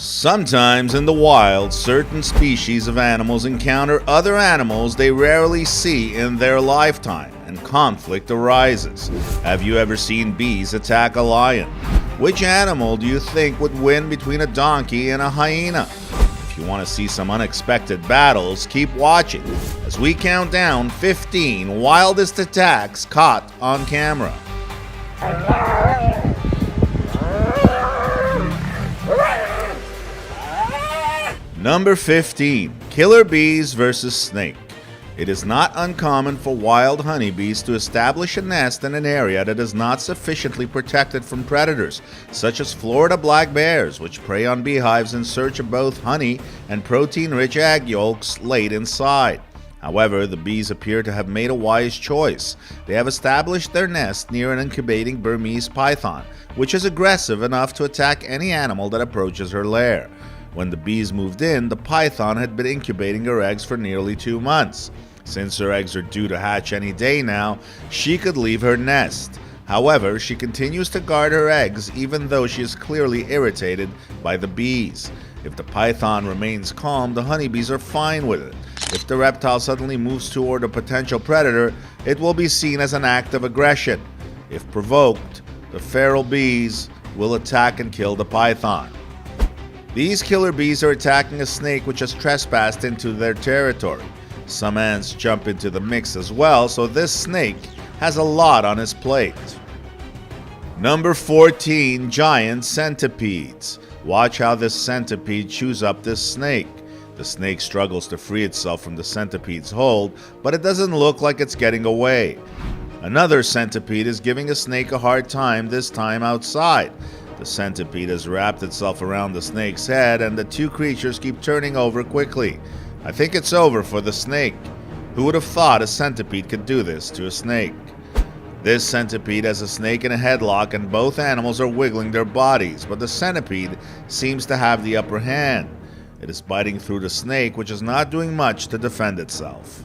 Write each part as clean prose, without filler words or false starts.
Sometimes in the wild, certain species of animals encounter other animals they rarely see in their lifetime, and conflict arises. Have you ever seen bees attack a lion? Which animal do you think would win between a donkey and a hyena? If you want to see some unexpected battles, keep watching as we count down 15 wildest attacks caught on camera. Number 15. Killer bees versus snake. It is not uncommon for wild honeybees to establish a nest in an area that is not sufficiently protected from predators, such as Florida black bears, which prey on beehives in search of both honey and protein-rich egg yolks laid inside. However, the bees appear to have made a wise choice. They have established their nest near an incubating Burmese python, which is aggressive enough to attack any animal that approaches her lair. When the bees moved in, the python had been incubating her eggs for nearly 2 months. Since her eggs are due to hatch any day now, she could leave her nest. However, she continues to guard her eggs even though she is clearly irritated by the bees. If the python remains calm, the honeybees are fine with it. If the reptile suddenly moves toward a potential predator, it will be seen as an act of aggression. If provoked, the feral bees will attack and kill the python. These killer bees are attacking a snake which has trespassed into their territory. Some ants jump into the mix as well, so this snake has a lot on his plate. Number 14. Giant centipedes. Watch how this centipede chews up this snake. The snake struggles to free itself from the centipede's hold, but it doesn't look like it's getting away. Another centipede is giving a snake a hard time, this time outside. The centipede has wrapped itself around the snake's head, and the two creatures keep turning over quickly. I think it's over for the snake. Who would have thought a centipede could do this to a snake? This centipede has a snake in a headlock, and both animals are wiggling their bodies, but the centipede seems to have the upper hand. It is biting through the snake, which is not doing much to defend itself.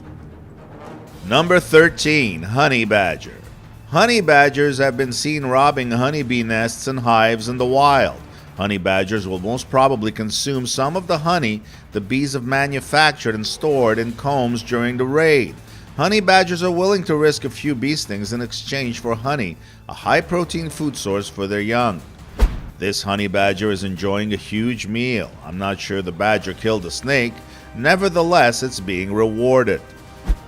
Number 13. Honey badger. Honey badgers have been seen robbing honeybee nests and hives in the wild. Honey badgers will most probably consume some of the honey the bees have manufactured and stored in combs during the raid. Honey badgers are willing to risk a few bee stings in exchange for honey, a high-protein food source for their young. This honey badger is enjoying a huge meal. I'm not sure the badger killed the snake. Nevertheless, it's being rewarded.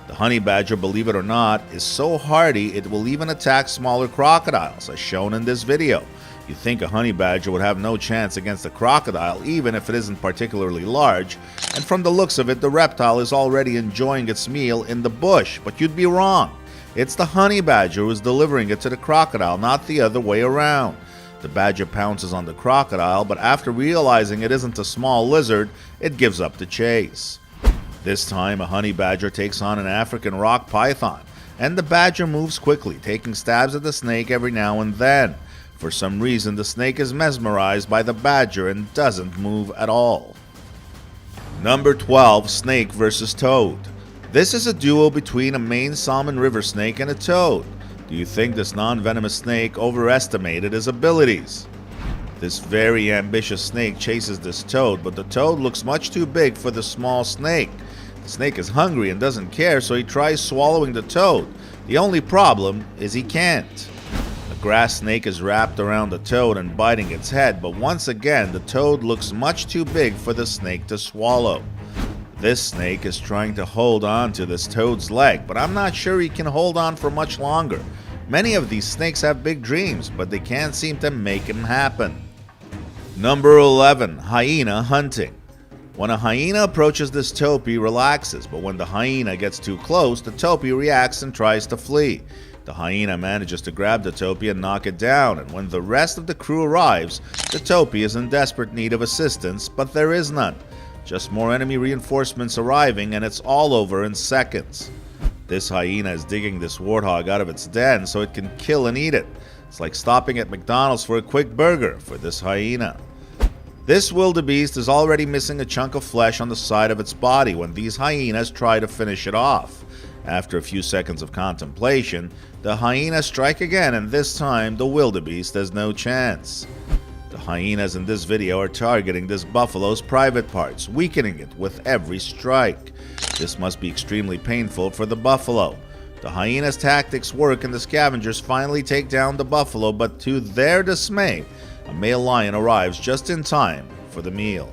The honey badger, believe it or not, is so hardy it will even attack smaller crocodiles, as shown in this video. You'd think a honey badger would have no chance against a crocodile, even if it isn't particularly large, and from the looks of it, the reptile is already enjoying its meal in the bush, but you'd be wrong. It's the honey badger who is delivering it to the crocodile, not the other way around. The badger pounces on the crocodile, but after realizing it isn't a small lizard, it gives up the chase. This time, a honey badger takes on an African rock python, and the badger moves quickly, taking stabs at the snake every now and then. For some reason, the snake is mesmerized by the badger and doesn't move at all. Number 12. Snake versus toad. This is a duel between a Maine salmon river snake and a toad. Do you think this non-venomous snake overestimated his abilities? This very ambitious snake chases this toad, but the toad looks much too big for the small snake. The snake is hungry and doesn't care, so he tries swallowing the toad. The only problem is he can't. A grass snake is wrapped around the toad and biting its head, but once again the toad looks much too big for the snake to swallow. This snake is trying to hold on to this toad's leg, but I'm not sure he can hold on for much longer. Many of these snakes have big dreams, but they can't seem to make them happen. Number 11. Hyena hunting. When a hyena approaches this toad, he relaxes, but when the hyena gets too close, the toad reacts and tries to flee. The hyena manages to grab the toad and knock it down, and when the rest of the crew arrives, the toad is in desperate need of assistance, but there is none. Just more enemy reinforcements arriving, and it's all over in seconds. This hyena is digging this warthog out of its den so it can kill and eat it. It's like stopping at McDonald's for a quick burger for this hyena. This wildebeest is already missing a chunk of flesh on the side of its body when these hyenas try to finish it off. After a few seconds of contemplation, the hyenas strike again, and this time the wildebeest has no chance. The The hyenas in this video are targeting this buffalo's private parts, weakening it with every strike. This must be extremely painful for the buffalo. The hyena's tactics work and the scavengers finally take down the buffalo, but to their dismay, a male lion arrives just in time for the meal.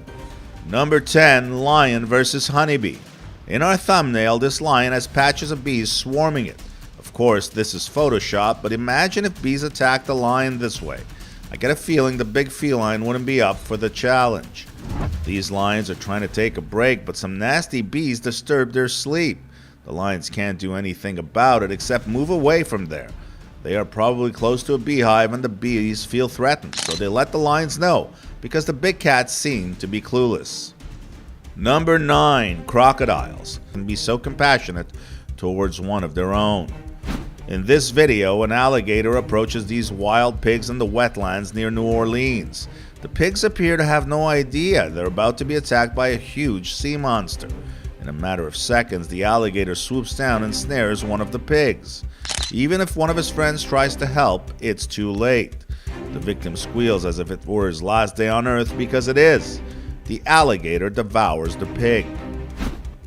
Number 10, lion versus honeybee. In our thumbnail, this lion has patches of bees swarming it. Of course, this is Photoshop, but imagine if bees attacked the lion this way. I get a feeling the big feline wouldn't be up for the challenge. These lions are trying to take a break, but some nasty bees disturb their sleep. The lions can't do anything about it except move away from there. They are probably close to a beehive and the bees feel threatened, so they let the lions know because the big cats seem to be clueless. Number 9, crocodiles can be so compassionate towards one of their own. In this video, an alligator approaches these wild pigs in the wetlands near New Orleans. The pigs appear to have no idea they're about to be attacked by a huge sea monster. In a matter of seconds, the alligator swoops down and snares one of the pigs. Even if one of his friends tries to help, it's too late. The victim squeals as if it were his last day on earth, because it is. The alligator devours the pig.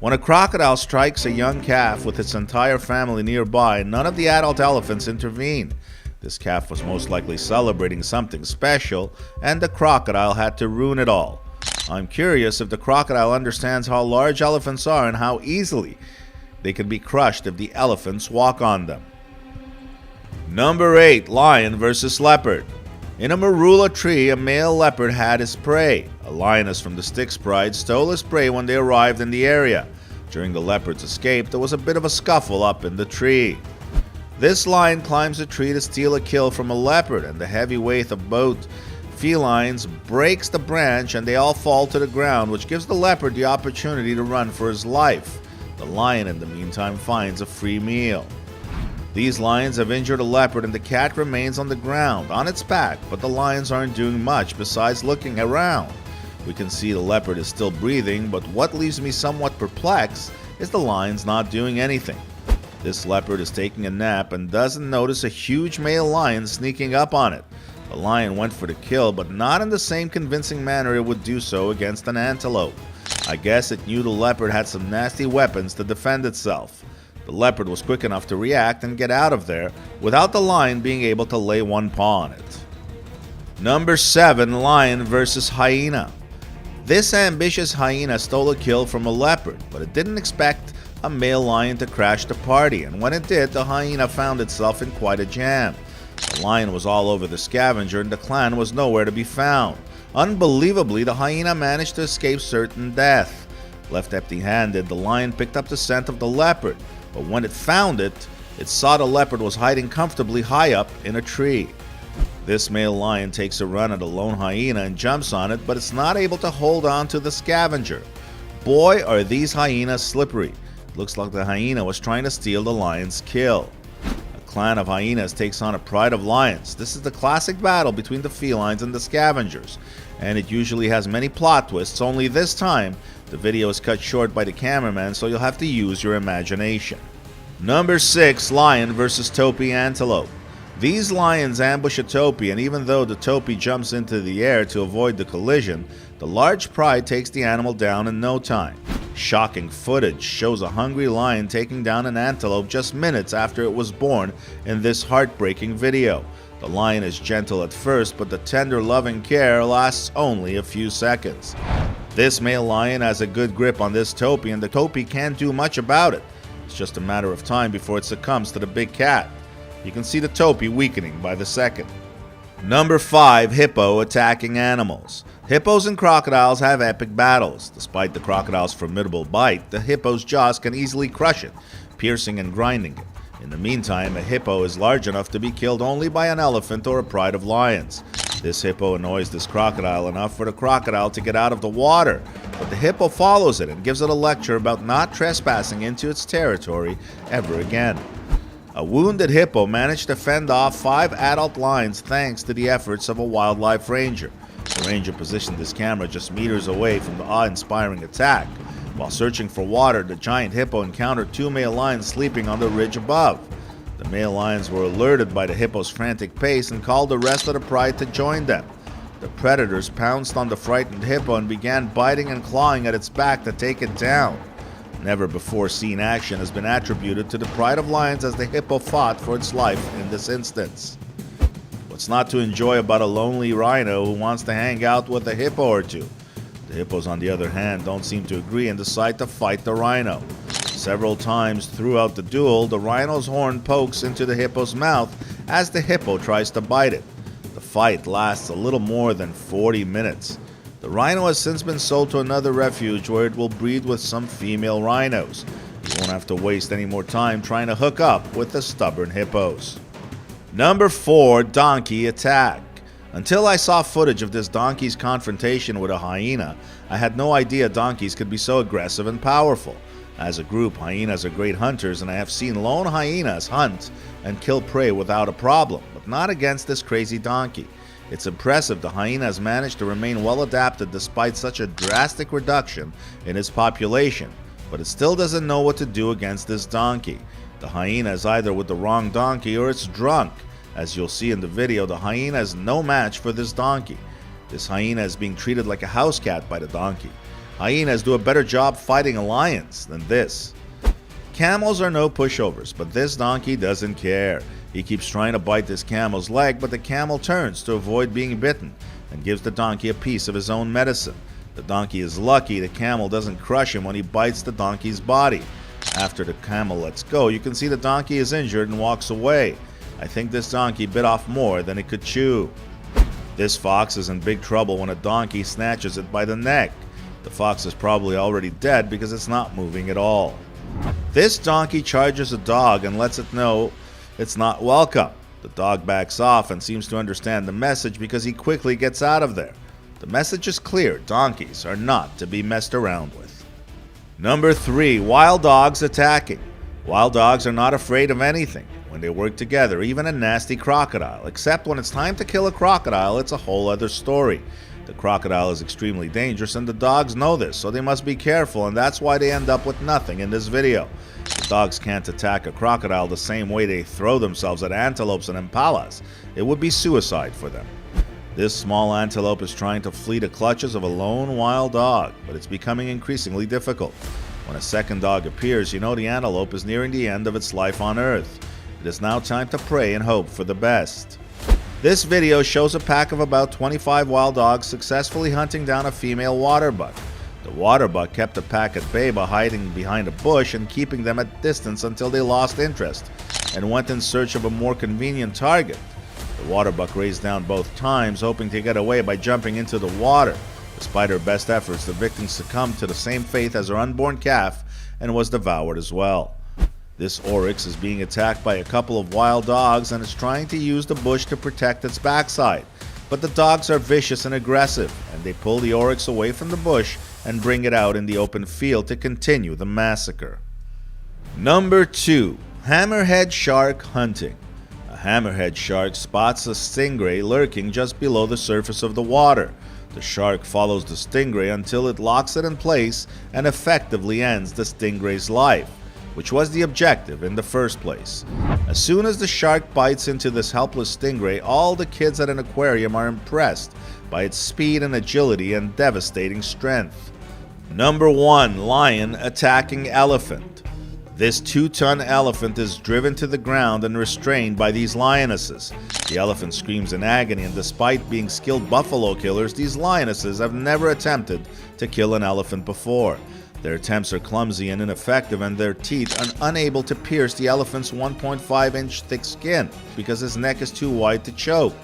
When a crocodile strikes a young calf with its entire family nearby, none of the adult elephants intervene. This calf was most likely celebrating something special, and the crocodile had to ruin it all. I'm curious if the crocodile understands how large elephants are and how easily they can be crushed if the elephants walk on them. Number 8, lion versus leopard. In a marula tree, a male leopard had his prey. A lioness from the Styx Pride stole his prey when they arrived in the area. During the leopard's escape, there was a bit of a scuffle up in the tree. This lion climbs a tree to steal a kill from a leopard, and the heavy weight of both felines breaks the branch and they all fall to the ground, which gives the leopard the opportunity to run for his life. The lion, in the meantime, finds a free meal. These lions have injured a leopard and the cat remains on the ground, on its back, but the lions aren't doing much besides looking around. We can see the leopard is still breathing, but what leaves me somewhat perplexed is the lion's not doing anything. This leopard is taking a nap and doesn't notice a huge male lion sneaking up on it. The lion went for the kill, but not in the same convincing manner it would do so against an antelope. I guess it knew the leopard had some nasty weapons to defend itself. The leopard was quick enough to react and get out of there without the lion being able to lay one paw on it. Number 7, lion versus hyena. This ambitious hyena stole a kill from a leopard, but it didn't expect a male lion to crash the party, and when it did, the hyena found itself in quite a jam. The lion was all over the scavenger and the clan was nowhere to be found. Unbelievably, the hyena managed to escape certain death. Left empty-handed, the lion picked up the scent of the leopard, but when it found it, it saw the leopard was hiding comfortably high up in a tree. This male lion takes a run at a lone hyena and jumps on it, but it's not able to hold on to the scavenger. Boy, are these hyenas slippery. It looks like the hyena was trying to steal the lion's kill. A clan of hyenas takes on a pride of lions. This is the classic battle between the felines and the scavengers, and it usually has many plot twists, only this time the video is cut short by the cameraman, so you'll have to use your imagination. Number 6, lion versus topi antelope. These lions ambush a topi, and even though the topi jumps into the air to avoid the collision, the large pride takes the animal down in no time. Shocking footage shows a hungry lion taking down an antelope just minutes after it was born in this heartbreaking video. The lion is gentle at first, but the tender loving care lasts only a few seconds. This male lion has a good grip on this topi, and the topi can't do much about it. It's just a matter of time before it succumbs to the big cat. You can see the topi weakening by the second. Number 5, hippo attacking animals. Hippos and crocodiles have epic battles. Despite the crocodile's formidable bite, the hippo's jaws can easily crush it, piercing and grinding it. In the meantime, a hippo is large enough to be killed only by an elephant or a pride of lions. This hippo annoys this crocodile enough for the crocodile to get out of the water, but the hippo follows it and gives it a lecture about not trespassing into its territory ever again. A wounded hippo managed to fend off 5 adult lions thanks to the efforts of a wildlife ranger. The ranger positioned his camera just meters away from the awe-inspiring attack. While searching for water, the giant hippo encountered 2 male lions sleeping on the ridge above. The male lions were alerted by the hippo's frantic pace and called the rest of the pride to join them. The predators pounced on the frightened hippo and began biting and clawing at its back to take it down. Never before seen action has been attributed to the pride of lions as the hippo fought for its life in this instance. What's not to enjoy about a lonely rhino who wants to hang out with a hippo or two? The hippos, on the other hand, don't seem to agree and decide to fight the rhino. Several times throughout the duel, the rhino's horn pokes into the hippo's mouth as the hippo tries to bite it. The fight lasts a little more than 40 minutes. The rhino has since been sold to another refuge where it will breed with some female rhinos. You won't have to waste any more time trying to hook up with the stubborn hippos. Number 4. Donkey Attack. Until I saw footage of this donkey's confrontation with a hyena, I had no idea donkeys could be so aggressive and powerful. As a group, hyenas are great hunters, and I have seen lone hyenas hunt and kill prey without a problem, but not against this crazy donkey. It's impressive the hyena has managed to remain well adapted despite such a drastic reduction in its population, but it still doesn't know what to do against this donkey. The hyena is either with the wrong donkey or it's drunk. As you'll see in the video, the hyena is no match for this donkey. This hyena is being treated like a house cat by the donkey. Hyenas do a better job fighting lions than this. Camels are no pushovers, but this donkey doesn't care. He keeps trying to bite this camel's leg, but the camel turns to avoid being bitten and gives the donkey a piece of his own medicine. The donkey is lucky the camel doesn't crush him when he bites the donkey's body. After the camel lets go, you can see the donkey is injured and walks away. I think this donkey bit off more than it could chew. This fox is in big trouble when a donkey snatches it by the neck. The fox is probably already dead because it's not moving at all. This donkey charges a dog and lets it know it's not welcome. The dog backs off and seems to understand the message because he quickly gets out of there. The message is clear: donkeys are not to be messed around with. Number 3. Wild dogs attacking. Wild dogs are not afraid of anything when they work together, even a nasty crocodile. Except when it's time to kill a crocodile, it's a whole other story. The crocodile is extremely dangerous and the dogs know this, so they must be careful, and that's why they end up with nothing in this video. The dogs can't attack a crocodile the same way they throw themselves at antelopes and impalas. It would be suicide for them. This small antelope is trying to flee the clutches of a lone wild dog, but it's becoming increasingly difficult. When a second dog appears, you know the antelope is nearing the end of its life on Earth. It is now time to pray and hope for the best. This video shows a pack of about 25 wild dogs successfully hunting down a female water buck. The water buck kept the pack at bay by hiding behind a bush and keeping them at distance until they lost interest and went in search of a more convenient target. The water buck raced down both times, hoping to get away by jumping into the water. Despite her best efforts, the victim succumbed to the same fate as her unborn calf and was devoured as well. This oryx is being attacked by a couple of wild dogs and is trying to use the bush to protect its backside. But the dogs are vicious and aggressive, and they pull the oryx away from the bush and bring it out in the open field to continue the massacre. Number 2. Hammerhead shark hunting. A hammerhead shark spots a stingray lurking just below the surface of the water. The shark follows the stingray until it locks it in place and effectively ends the stingray's life, which was the objective in the first place. As soon as the shark bites into this helpless stingray, all the kids at an aquarium are impressed by its speed and agility and devastating strength. Number 1. Lion attacking elephant. This 2-ton elephant is driven to the ground and restrained by these lionesses. The elephant screams in agony, and despite being skilled buffalo killers, these lionesses have never attempted to kill an elephant before. Their attempts are clumsy and ineffective, and their teeth are unable to pierce the elephant's 1.5-inch thick skin because his neck is too wide to choke.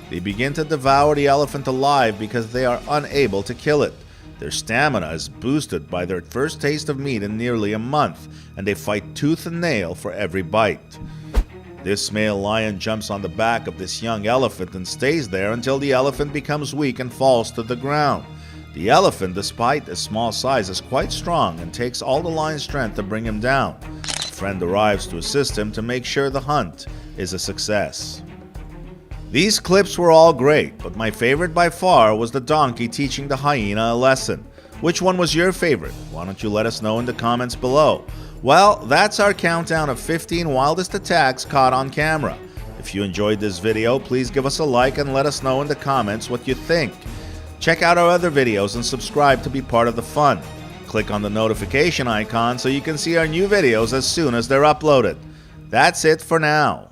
They begin to devour the elephant alive because they are unable to kill it. Their stamina is boosted by their first taste of meat in nearly a month, and they fight tooth and nail for every bite. This male lion jumps on the back of this young elephant and stays there until the elephant becomes weak and falls to the ground. The elephant, despite its small size, is quite strong and takes all the lion's strength to bring him down. A friend arrives to assist him to make sure the hunt is a success. These clips were all great, but my favorite by far was the donkey teaching the hyena a lesson. Which one was your favorite? Why don't you let us know in the comments below? Well, that's our countdown of 15 wildest attacks caught on camera. If If you enjoyed this video, please give us a like and let us know in the comments what you think. Check out our other videos and subscribe to be part of the fun. Click on the notification icon so you can see our new videos as soon as they're uploaded. That's it for now.